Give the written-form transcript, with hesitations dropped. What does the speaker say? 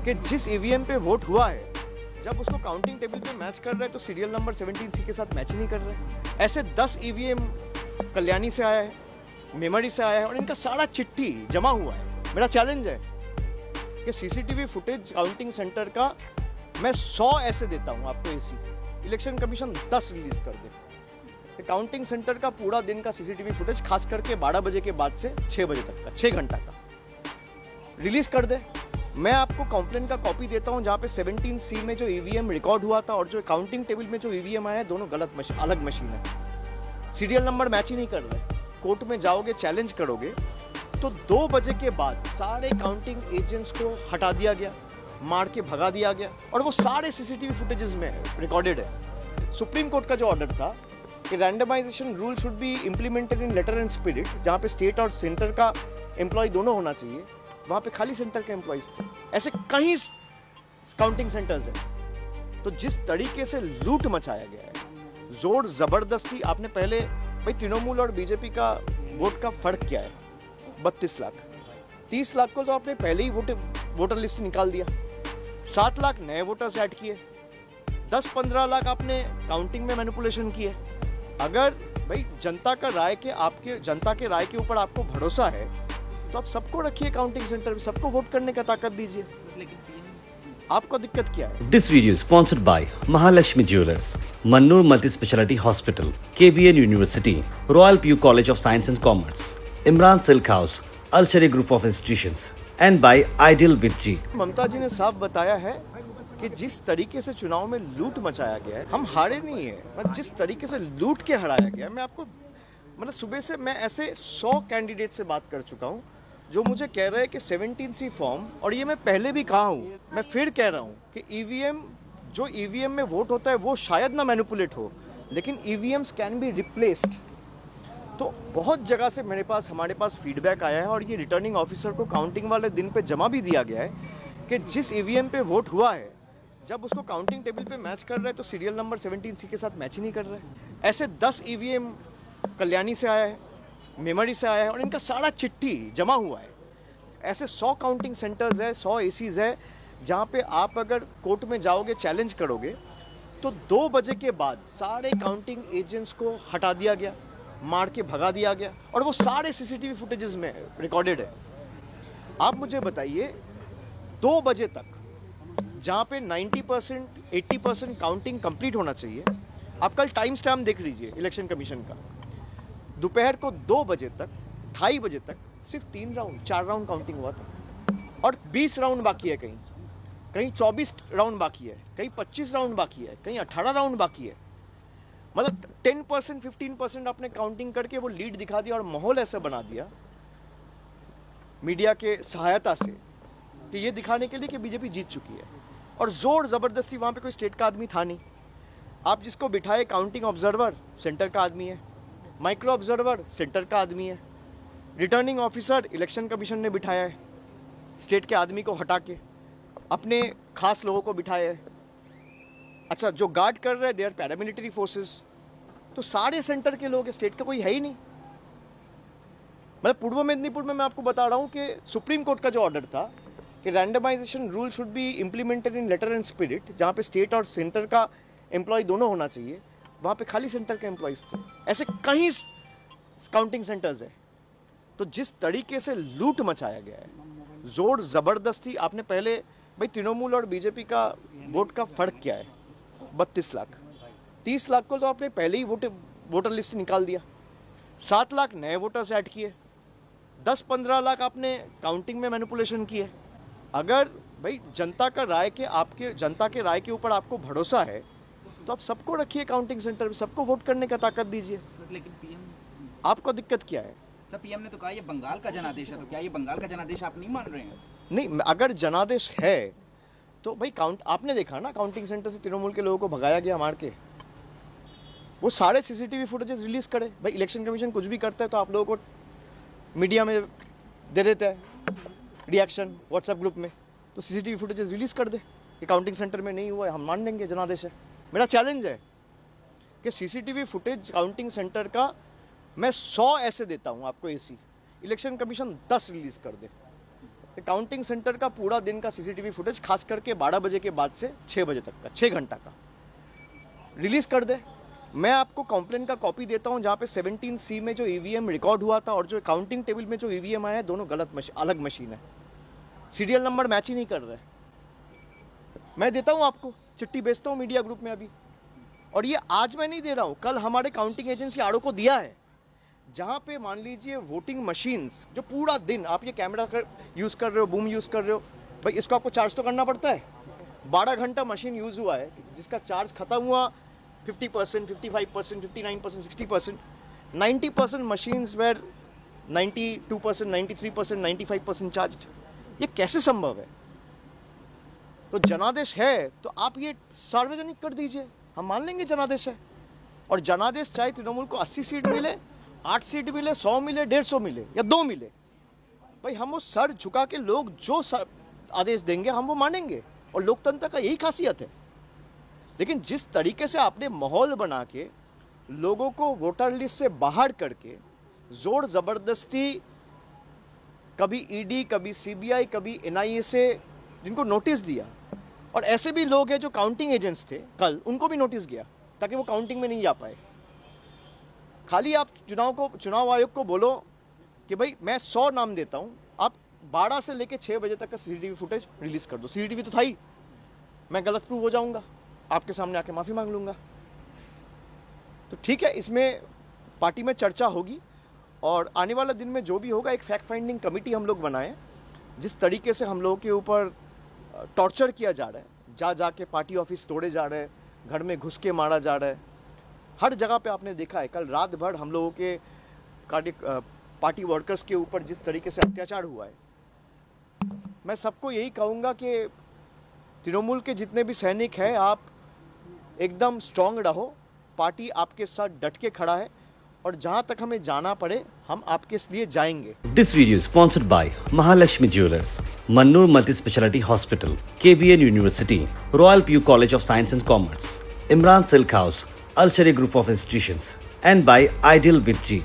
कि जिस ईवीएम पे वोट हुआ है, जब उसको काउंटिंग टेबल पे मैच कर रहा है तो सीरियल नंबर 17C के साथ मैच ही नहीं कर रहा है। ऐसे 10 ईवीएम कल्याणी से आया है, मेमरी से आया है और इनका सारा चिट्ठी जमा हुआ है। मेरा चैलेंज है कि सीसीटीवी फुटेज काउंटिंग सेंटर का मैं 100 ऐसे देता हूँ आपको एसी, इलेक्शन कमीशन 10 रिलीज कर दे। काउंटिंग सेंटर का पूरा दिन का सीसीटीवी फुटेज खास करके 12 बजे के बाद से 6 बजे तक का 6 घंटा का रिलीज कर दे। मैं आपको कंप्लेंट का कॉपी देता हूं जहां पे 17C में जो ईवीएम रिकॉर्ड हुआ था और जो काउंटिंग टेबल में जो ईवीएम आया है दोनों गलत मशीन, अलग मशीन है, सीरियल नंबर मैच ही नहीं कर रहे। कोर्ट में जाओगे, चैलेंज करोगे तो 2 बजे के बाद सारे काउंटिंग एजेंट्स को हटा दिया गया, मार के भगा दिया गया और वो सारे सीसीटीवी फुटेजेस में रिकॉर्डेड है। सुप्रीम कोर्ट का जो ऑर्डर था कि randomisation rule should be implemented in letter and spirit, जहाँ पे स्टेट और सेंटर का एम्प्लॉय दोनों होना चाहिए, वहाँ पे खाली सेंटर के एम्प्लॉयज थे। ऐसे कई काउंटिंग सेंटर्स हैं। तो जिस तरीके से लूट मचाया गया है, जोर जबरदस्ती, आपने पहले भाई तृणमूल और बीजेपी का वोट का फर्क क्या है? 32 लाख, 30 लाख को तो आपने पहले ही वोटर लिस्ट निकाल दिया, 7 लाख नए वोटर्स ऐड किए, 10-15 लाख आपने काउंटिंग में मैनिपुलेशन किए। अगर भाई जनता के राय के ऊपर आपको भरोसा है तो आप सबको रखिए काउंटिंग सेंटर में, सबको वोट करने का ताकत दीजिए। आपको दिक्कत क्या है? This video is sponsored by Mahalakshmi Jewelers, Mannur Multi Speciality Hospital, KBN University, Royal PU College of Science and Commerce, Imran Silk House, Alshari Group of Institutions, and by Ideal with G. ममता जी ने साफ बताया है कि जिस तरीके से चुनाव में लूट मचाया गया है, हम हारे नहीं है, मतलब जिस तरीके से लूट के हराया गया है। मैं आपको मतलब सुबह से मैं ऐसे 100 कैंडिडेट से बात कर चुका हूँ जो मुझे कह रहे हैं कि 17C फॉर्म, और ये मैं पहले भी कहा हूँ, मैं फिर कह रहा हूँ कि ईवीएम में वोट होता है वो शायद ना मैनिपुलेट हो, लेकिन ईवीएम्स कैन बी रिप्लेस्ड। तो बहुत जगह से हमारे पास फीडबैक आया है और ये रिटर्निंग ऑफिसर को काउंटिंग वाले दिन पे जमा भी दिया गया है कि जिस ईवीएम पे वोट हुआ है, जब उसको काउंटिंग टेबल पे मैच कर रहे हैं तो सीरियल नंबर 17C के साथ मैच ही नहीं कर रहा है। ऐसे 10 ईवीएम कल्याणी से आया है, मेमरी से आया है और इनका सारा चिट्ठी जमा हुआ है। ऐसे 100 काउंटिंग सेंटर्स है, 100 एसीज है, जहाँ पे आप अगर कोर्ट में जाओगे, चैलेंज करोगे तो 2 बजे के बाद सारे काउंटिंग एजेंट्स को हटा दिया गया, मार के भगा दिया गया और वो सारे सीसीटीवी फुटेजेस में रिकॉर्डेड है। आप मुझे बताइए 2 बजे तक, जहाँ पे 90% 80% काउंटिंग कंप्लीट होना चाहिए, आप कल टाइम स्टैम्प देख लीजिए इलेक्शन कमीशन का, दोपहर को 2 बजे तक, 2:30 बजे तक सिर्फ 4 राउंड काउंटिंग हुआ था और 20 राउंड बाकी है, कहीं 24 राउंड बाकी है, कहीं 25 राउंड बाकी है, कहीं 18 राउंड बाकी है। मतलब 10% 15% आपने काउंटिंग करके वो लीड दिखा दिया और माहौल ऐसा बना दिया मीडिया के सहायता से कि ये दिखाने के लिए कि बीजेपी जीत चुकी है। और जोर जबरदस्ती, वहाँ पे कोई स्टेट का आदमी था नहीं, आप जिसको बिठाए काउंटिंग ऑब्जर्वर सेंटर का आदमी है, माइक्रो ऑब्जर्वर सेंटर का आदमी है, रिटर्निंग ऑफिसर इलेक्शन कमीशन ने बिठाया है, स्टेट के आदमी को हटा के अपने खास लोगों को बिठाया है। अच्छा, जो गार्ड कर रहे हैं दे आर पैरामिलिट्री फोर्सेस, तो सारे सेंटर के लोग, स्टेट का कोई है ही नहीं। मतलब पूर्व मेदिनीपुर में मैं आपको बता रहा हूँ कि सुप्रीम कोर्ट का जो ऑर्डर था कि randomisation rule should be implemented in letter and spirit, जहाँ पे स्टेट और सेंटर का एम्प्लॉय दोनों होना चाहिए, वहाँ पे खाली सेंटर के एम्प्लॉयज थे। ऐसे कई काउंटिंग सेंटर्स है। तो जिस तरीके से लूट मचाया गया है, जोर जबरदस्ती, आपने पहले भाई तृणमूल और बीजेपी का वोट का फर्क क्या है? 32 लाख, 30 लाख को तो आपने पहले ही वोटर लिस्ट निकाल दिया, 7 लाख नए वोटर्स ऐड किए, 10-15 लाख आपने काउंटिंग में मैनिपुलेशन किए। अगर भाई जनता के राय के ऊपर आपको भरोसा है तो आप सबको रखिए काउंटिंग सेंटर में, सबको वोट करने का ताकत दीजिए। लेकिन पीएम, आपको दिक्कत क्या है? सर पीएम ने तो कहा ये बंगाल का जनादेश है, तो क्या ये बंगाल का जनादेश आप नहीं मान रहे हैं? नहीं, अगर जनादेश है तो भाई आपने देखा ना, काउंटिंग सेंटर से तृणमूल के लोगों को भगाया गया मार के, वो सारे सीसीटीवी फुटेजेस रिलीज करे। भाई इलेक्शन कमीशन कुछ भी करता है तो आप लोगों को मीडिया में दे देता है रिएक्शन व्हाट्सएप ग्रुप में, तो सीसीटीवी फुटेजेस रिलीज कर दे कि काउंटिंग सेंटर में नहीं हुआ है, हम मान लेंगे जनादेश है। मेरा चैलेंज है कि सीसीटीवी फुटेज काउंटिंग सेंटर का मैं 100 ऐसे देता हूं आपको एसी, इलेक्शन कमीशन 10 रिलीज कर दे। काउंटिंग सेंटर का पूरा दिन का सीसीटीवी फुटेज खास करके 12 बजे के बाद से 6 बजे तक का 6 घंटा का रिलीज कर दे। मैं आपको कंप्लेन का कॉपी देता हूं जहां पे 17C में जो ईवीएम रिकॉर्ड हुआ था और जो काउंटिंग टेबल में जो ईवीएम आया है दोनों गलत अलग मशीन है, सीरियल नंबर मैच ही नहीं कर रहे। मैं देता हूं आपको, चिट्ठी भेजता हूं मीडिया ग्रुप में अभी, और ये आज मैं नहीं दे रहा हूं, कल हमारे काउंटिंग एजेंसी आरओ को दिया है, जहां पे मान लीजिए वोटिंग मशीन्स जो पूरा दिन आप ये कैमरा यूज कर रहे हो, बूम यूज कर रहे हो, भाई इसको आपको चार्ज तो करना पड़ता है। 12 घंटा मशीन यूज हुआ है जिसका चार्ज खत्म हुआ 50%, 55%, 59%, 60%, 90% मशीन्स वेर 92%, 93%, 95% चार्ज। ये कैसे संभव है? तो जनादेश है तो आप ये सार्वजनिक कर दीजिए, हम मान लेंगे जनादेश है। और जनादेश चाहे तृणमूल को 80 सीट मिले, 8 सीट मिले, 100 मिले, 150 मिले या 2 मिले, भाई हम वो सर झुका के लोग जो आदेश देंगे हम वो मानेंगे, और लोकतंत्र का यही खासियत है। लेकिन जिस तरीके से आपने माहौल बना के लोगों को वोटर लिस्ट से बाहर करके जोर जबरदस्ती, कभी ईडी, कभी सीबीआई, कभी एनआईए से जिनको नोटिस दिया, और ऐसे भी लोग हैं जो काउंटिंग एजेंट्स थे कल, उनको भी नोटिस गया ताकि वो काउंटिंग में नहीं जा पाए। खाली आप चुनाव आयोग को बोलो कि भाई मैं 100 नाम देता हूं, आप 12 से लेके 6 बजे तक का सीसीटीवी फुटेज रिलीज कर दो। सीसीटीवी तो था ही, मैं गलत प्रूव हो जाऊंगा, आपके सामने आके माफी मांग लूंगा। तो ठीक है, इसमें पार्टी में चर्चा होगी, और आने वाला दिन में जो भी होगा एक फैक्ट फाइंडिंग कमेटी हम लोग बनाए। जिस तरीके से हम लोगों के ऊपर टॉर्चर किया जा रहा है, जाके पार्टी ऑफिस तोड़े जा रहे हैं, घर में घुस के मारा जा रहा है, हर जगह पे आपने देखा है। कल रात भर हम लोगों के पार्टी वर्कर्स के ऊपर जिस तरीके से अत्याचार हुआ है, मैं सबको यही कहूँगा कि तृणमूल के जितने भी सैनिक हैं, आप एकदम स्ट्रांग रहो, पार्टी आपके साथ डट के खड़ा है, और जहां तक हमें जाना पड़े हम आपके लिए जाएंगे। This video is sponsored by Mahalakshmi Jewelers, Mannur Multi-Speciality Hospital, KBN University, Royal PU College of Science and Commerce, Imran Silk House, Al Sharia Group of Institutions, and by Ideal with G.